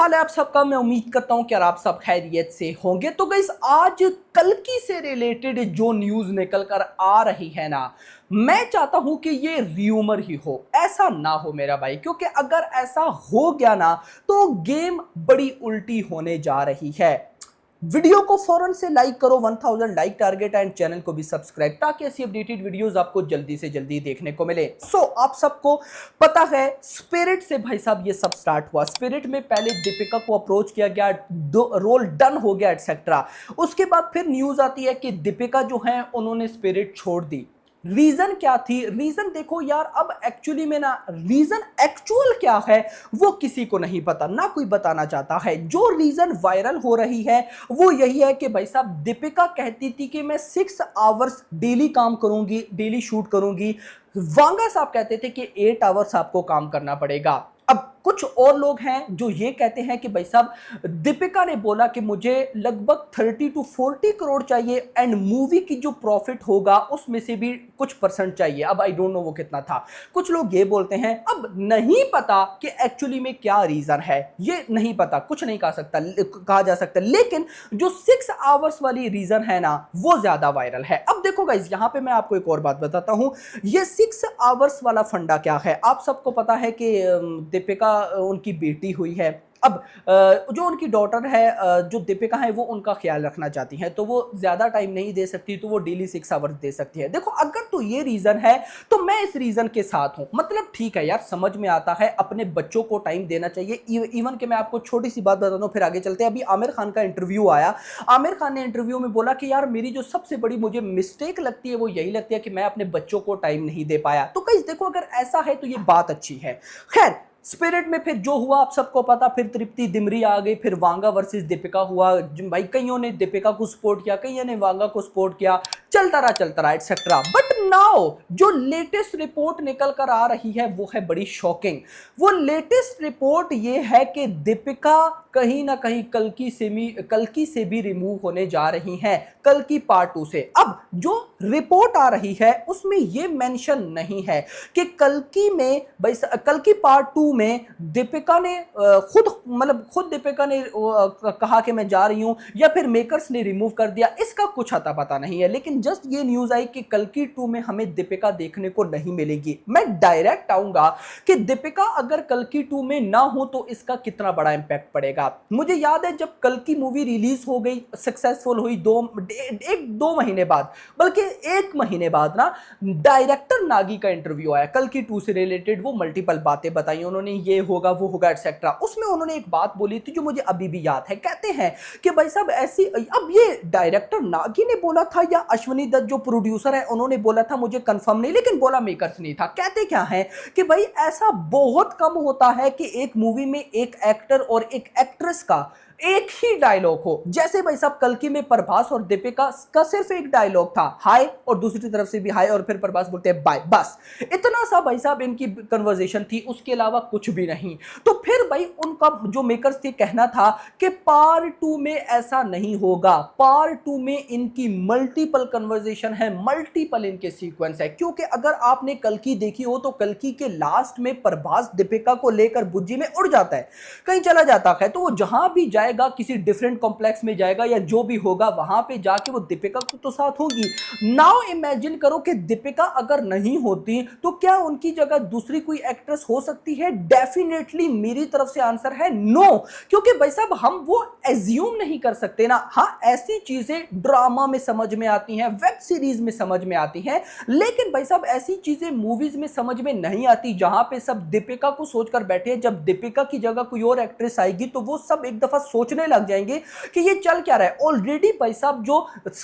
हाल है आप सबका। मैं उम्मीद करता हूं कि आप सब खैरियत से होंगे। तो गाइस, आज कल्कि से रिलेटेड जो न्यूज निकल कर आ रही है ना, मैं चाहता हूं कि ये र्यूमर ही हो, ऐसा ना हो मेरा भाई, क्योंकि अगर ऐसा हो गया ना तो गेम बड़ी उल्टी होने जा रही है। वीडियो को फौरन से लाइक करो, 1000 लाइक टारगेट, एंड चैनल को भी सब्सक्राइब, ताकि ऐसी अपडेटेड वीडियोस आपको जल्दी से जल्दी देखने को मिले। आप सबको पता है स्पिरिट से भाई साहब ये सब स्टार्ट हुआ। स्पिरिट में पहले दीपिका को अप्रोच किया गया, रोल डन हो गया एटसेट्रा। उसके बाद फिर न्यूज आती है कि दीपिका जो है उन्होंने स्पिरिट छोड़ दी। रीजन क्या थी? रीजन देखो यार, अब एक्चुअली में ना रीजन एक्चुअल क्या है वो किसी को नहीं पता, ना कोई बताना चाहता है। जो रीजन वायरल हो रही है वो यही है कि भाई साहब दीपिका कहती थी कि मैं 6 आवर्स डेली काम करूंगी, डेली शूट करूंगी। वांगा साहब कहते थे कि 8 आवर्स आपको काम करना पड़ेगा। अब कुछ और लोग हैं जो ये कहते हैं कि भाई साहब दीपिका ने बोला कि मुझे लगभग 30 to 40 करोड़ चाहिए, एंड मूवी की जो प्रॉफिट होगा उसमें से भी कुछ परसेंट चाहिए। अब आई डोंट नो वो कितना था। कुछ लोग ये बोलते हैं, अब नहीं पता कि एक्चुअली में क्या रीजन है, ये नहीं पता, कुछ नहीं कहा जा सकता। लेकिन जो 6 आवर्स वाली रीजन है ना वो ज्यादा वायरल है। अब देखो गाइस, यहां पे मैं आपको एक और बात बताता हूं। ये 6 आवर्स वाला फंडा क्या है? आप सबको पता है कि दीपिका उनकी बेटी हुई है। अब जो उनकी डॉटर है, जो दीपिका है, वो उनका ख्याल रखना चाहती हैं, तो वो ज्यादा टाइम नहीं दे सकती, तो वो डेली 6 आवर्स दे सकती है। देखो, अगर तो ये रीजन है तो मैं इस रीजन के साथ हूं। मतलब ठीक है यार, समझ में आता है, अपने बच्चों को टाइम देना चाहिए। इवन कि मैं आपको छोटी सी बात बता दूं, फिर आगे चलते हैं। अभी आमिर खान का इंटरव्यू आया। आमिर खान ने इंटरव्यू में बोला कि यार मेरी जो सबसे बड़ी मुझे मिस्टेक लगती है वो यही लगती है कि मैं अपने बच्चों को टाइम नहीं दे पाया। तो गाइस देखो, अगर ऐसा है तो ये बात अच्छी है। खैर, स्पिरिट में फिर जो हुआ आप सबको पता, फिर तृप्ति दिमरी आ गई, फिर वांगा वर्सेस दीपिका हुआ। भाई कईयों ने दीपिका को सपोर्ट किया, कईयों ने वांगा को सपोर्ट किया, चलता रहा एटसेट्रा। बट नाउ जो लेटेस्ट रिपोर्ट निकल कर आ रही है वो है बड़ी शॉकिंग। वो लेटेस्ट रिपोर्ट ये है कि दीपिका कहीं ना कहीं कल्कि से भी रिमूव होने जा रही हैं, कल्कि पार्ट 2 से। अब जो रिपोर्ट आ रही है उसमें यह मेंशन नहीं है कि कल्कि पार्ट 2 में दीपिका ने खुद दीपिका ने कहा कि मैं जा रही हूं, या फिर मेकर्स ने रिमूव कर दिया, इसका कुछ अता पता नहीं है। लेकिन जस्ट ये न्यूज आई कि कल्कि 2 में हमें दीपिका देखने को नहीं मिलेगी। मैं डायरेक्ट आऊंगा कि दीपिका अगर कल्कि 2 में ना हो तो इसका कितना बड़ा इंपैक्ट पड़ेगा। मुझे याद है जब कल्कि मूवी रिलीज हो गई, सक्सेसफुल हुई, 2 महीने बाद, बल्कि 1 महीने बाद ना, डायरेक्टर नागी का इंटरव्यू आया कल्कि 2 से रिलेटेड। वो मल्टीपल बातें बताई उन्होंने, ये होगा वो होगा एटसेट्रा। उसमें उन्होंने एक बात बोली थी जो मुझे अभी भी याद है। कहते हैं कि भाई साहब ऐसी, अब ये डायरेक्टर नागी ने बोला था या अश्वनी दत्त जो प्रोड्यूसर है उन्होंने बोला था, मुझे कंफर्म नहीं, लेकिन बोला मेकर्स नहीं था। कहते क्या है कि भाई ऐसा बहुत कम होता है कि एक मूवी में एक एक्टर और एक एक्ट्रेस का एक ही डायलॉग हो। जैसे भाई साहब कल्कि में प्रभास और दीपिका का सिर्फ एक डायलॉग था, हाय, और दूसरी तरफ से भी हाय, और फिर प्रभास बोलते हैं बाय, बस इतना सा भाई साहब इनकी कन्वर्सेशन थी, उसके अलावा कुछ भी नहीं। तो फिर भाई उनका जो मेकर्स थे कहना था कि पार्ट 2 में ऐसा नहीं होगा। पार्ट 2 में इनकी मल्टीपल कन्वर्सेशन है, मल्टीपल इनके सीक्वेंस है। क्योंकि अगर आपने कल्कि देखी हो तो कल्कि के लास्ट में प्रभास दीपिका को लेकर बुज्जी में उड़ जाता है, कहीं चला जाता है, तो वो जहां भी जाए किसी डिफरेंट कॉम्प्लेक्स में जाएगा या जो भी होगा वहां पे जाके वो दीपिका को तो साथ होगी। नाउ इमेजिन करो कि दीपिका अगर नहीं होती तो क्या उनकी जगह दूसरी कोई एक्ट्रेस हो सकती है? डेफिनेटली मेरी तरफ से आंसर है नो। क्योंकि भाई साहब हम वो एज्यूम नहीं कर सकते ना। हाँ, ऐसी चीजें ड्रामा में समझ में आती हैं, वेब सीरीज में समझ में आती हैं, लेकिन भाई साहब ऐसी चीजें मूवीज में समझ में नहीं आती जहां पे सब दीपिका को सोचकर बैठे हैं। जब दीपिका की जगह कोई और एक्ट्रेस आएगी तो वो सब एक दफा सोचने लग जाएंगे कि ये चल क्या रहा है। ऑलरेडी भाई साहब जो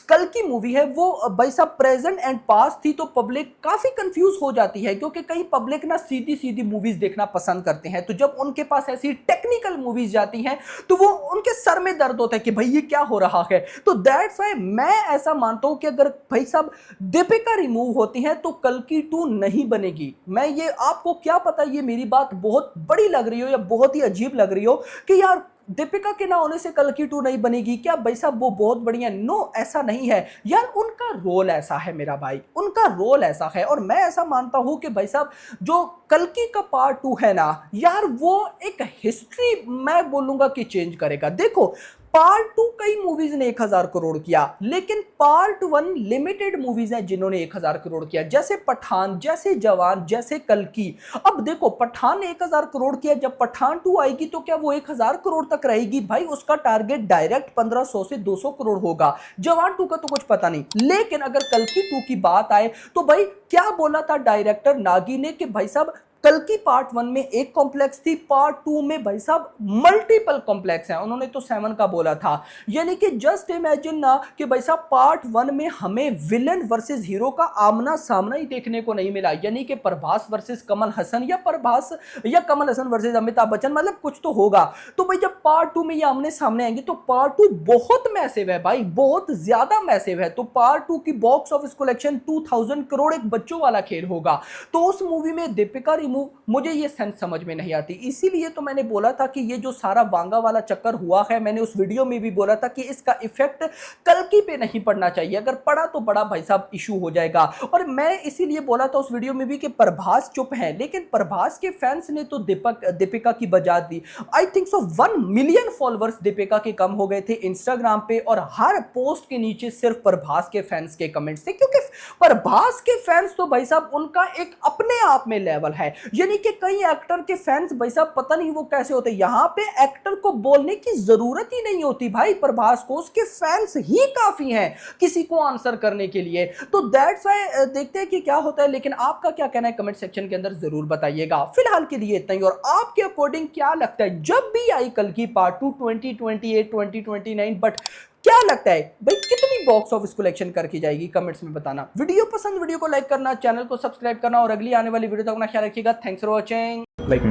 कल की मूवी है वो भाई साहब प्रेजेंट एंड पास्ट थी, तो पब्लिक काफी कंफ्यूज हो जाती है, क्योंकि कई पब्लिक ना सीधी सीधी मूवीज देखना पसंद करते हैं। तो जब उनके पास ऐसी टेक्निकल मूवीज जाती हैं तो वो उनके सर में दर्द होता है कि भाई ये क्या हो रहा है। तो दैट्स व्हाई मैं ऐसा मानता हूं कि अगर भाई साहब दीपिका रिमूव होती है तो कल्कि 2 नहीं बनेगी। मैं ये आपको क्या पता, ये मेरी बात बहुत बड़ी लग रही हो या बहुत ही अजीब लग रही हो कि यार दीपिका के ना होने से कल्कि 2 नहीं बनेगी क्या भाई साहब, वो बहुत बढ़िया। नो, ऐसा नहीं है यार, उनका रोल ऐसा है मेरा भाई, उनका रोल ऐसा है। और मैं ऐसा मानता हूं कि भाई साहब जो कल्कि का पार्ट 2 है ना यार, वो एक हिस्ट्री हिस्ट्री मैं बोलूंगा कि चेंज करेगा। देखो पार्ट 2 कई मूवीज ने 1000 करोड़ किया, लेकिन पार्ट 1 लिमिटेड मूवीज हैं जिन्होंने 1000 करोड़ किया, जैसे पठान, जैसे जवान, जैसे कल्कि। अब देखो पठान ने 1000 करोड़ किया, जब पठान 2 आएगी तो क्या वो 1000 करोड़ तक रहेगी? भाई उसका टारगेट डायरेक्ट 1500 से 200 करोड़ होगा। जवान 2 का तो कुछ पता नहीं, लेकिन अगर कल्कि 2 की बात आए तो भाई क्या बोला था डायरेक्टर नागी ने कि भाई साहब कल्कि पार्ट 1 में एक कॉम्प्लेक्स थी, पार्ट 2 में भाई साहब मल्टीपल कॉम्प्लेक्स हैं। उन्होंने तो 7 का बोला था। यानी कि जस्ट इमेजिन ना कि भाई साहब पार्ट 1 में हमें विलन वर्सेस हीरो का आमना सामना ही देखने को नहीं मिला, यानी कि प्रभास वर्सेस कमल हसन या प्रभास या कमल हसन वर्सेस अमिताभ बच्चन, मतलब कुछ तो होगा। तो भाई जब पार्ट 2 में ये आमने सामने आएंगे तो पार्ट 2 बहुत मैसिव है भाई, बहुत ज्यादा मैसिव है। तो पार्ट 2 की बॉक्स ऑफिस कलेक्शन 2000 करोड़ एक बच्चों वाला खेल होगा। तो उस मूवी में दीपिका मुझे ये सेंस समझ में नहीं आती। इसीलिए तो मैंने बोला था कि ये जो सारा वांगा वाला चक्कर हुआ है, मैंने उस वीडियो में भी बोला था कि इसका इफेक्ट कल्कि पे नहीं पड़ना चाहिए, अगर पड़ा तो बड़ा भाई साहब इशू हो जाएगा। और मैं इसीलिए बोला था उस वीडियो में भी कि प्रभास चुप है, लेकिन प्रभास के फैंस ने तो दीपिका की बजा दी। I think so 1 million followers Deepika के कम हो गए थे इंस्टाग्राम पे, और हर पोस्ट के नीचे सिर्फ प्रभास के फैंस के कमेंट्स थे, क्योंकि प्रभास के फैंस तो भाई साहब उनका एक अपने आप में लेवल है। यानी कि कई एक्टर के फैंस भाई साहब पता नहीं वो कैसे होते, यहां पे एक्टर को बोलने की जरूरत ही नहीं होती भाई, प्रभास को उसके फैंस ही काफी हैं किसी को आंसर करने के लिए। तो दैट्स व्हाई देखते हैं कि क्या होता है। लेकिन आपका क्या कहना है कमेंट सेक्शन के अंदर जरूर बताइएगा। फिलहाल के लिए इतना ही, और आपके अकॉर्डिंग क्या लगता है जब भी आई कल्कि पार्ट 2 2028 2029, बट क्या लगता है भाई कितनी बॉक्स ऑफिस कलेक्शन करके जाएगी? कमेंट्स में बताना। वीडियो पसंद, वीडियो को लाइक करना, चैनल को सब्सक्राइब करना, और अगली आने वाली वीडियो तक अपना ख्याल रखिएगा। Thanks for watching. Like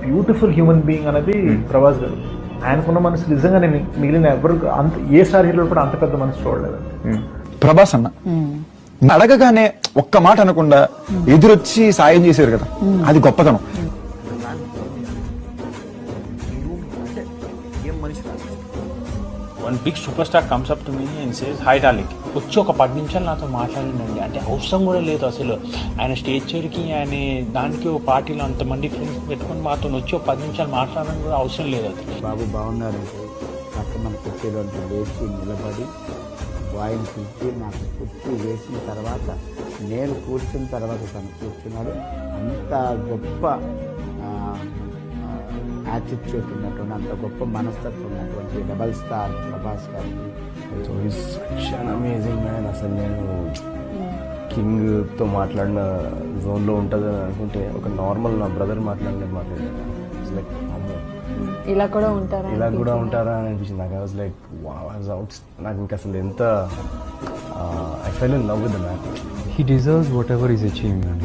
beautiful human being అనేది ప్రభాస్ గారు. ఆయనకున్న మనసు నిజంగా నేను మిగిలిన ఎవరు అంత ఏ స్టార్ హీరో కూడా అంత పెద్ద మనసు చూడలేదు. ప్రభాస్ అన్న అడగగానే ఒక్క మాట అనకుండా ఎదురొచ్చి సాయం చేశారు కదా, అది గొప్పతనం. One big super star comes up to me and says hi darling, వచ్చి ఒక 10 నిమిషాలు నాతో మాట్లాడిందండి. అంటే అవసరం కూడా లేదు అసలు. ఆయన స్టేచర్కి ఆయన దానికి ఒక పార్టీలో అంతమంది ఫ్రెండ్స్ పెట్టుకొని మాతో వచ్చి ఒక 10 నిమిషాలు మాట్లాడడం కూడా అవసరం లేదు. అది బాబు బాగున్నారంటే పక్కన కుర్చీలోంచి లేచి నిలబడి వాయించి నాకు కుర్చీ వేసిన తర్వాత నేను కూర్చున్న తర్వాత తను కూర్చున్నాడు. అంత గొప్ప యాటిట్యూడ్ ఉన్నటువంటి, అంత గొప్ప మనస్తత్వం ఉన్నటువంటి డబల్ స్టార్ ప్రభాస్ గారికి. So is such an amazing man. అసలు నేను కింగ్తో మాట్లాడిన జోన్లో ఉంటుందని అనుకుంటే ఒక నార్మల్ నా బ్రదర్ మాట్లాడాను. లైక్ ఇలా కూడా ఉంటారా, ఇలా కూడా ఉంటారా అని అనిపించింది నాకు. I was like out. నాకు ఇంకా అసలు ఎంత I fell in love with the man. He deserves whatever he's achieving.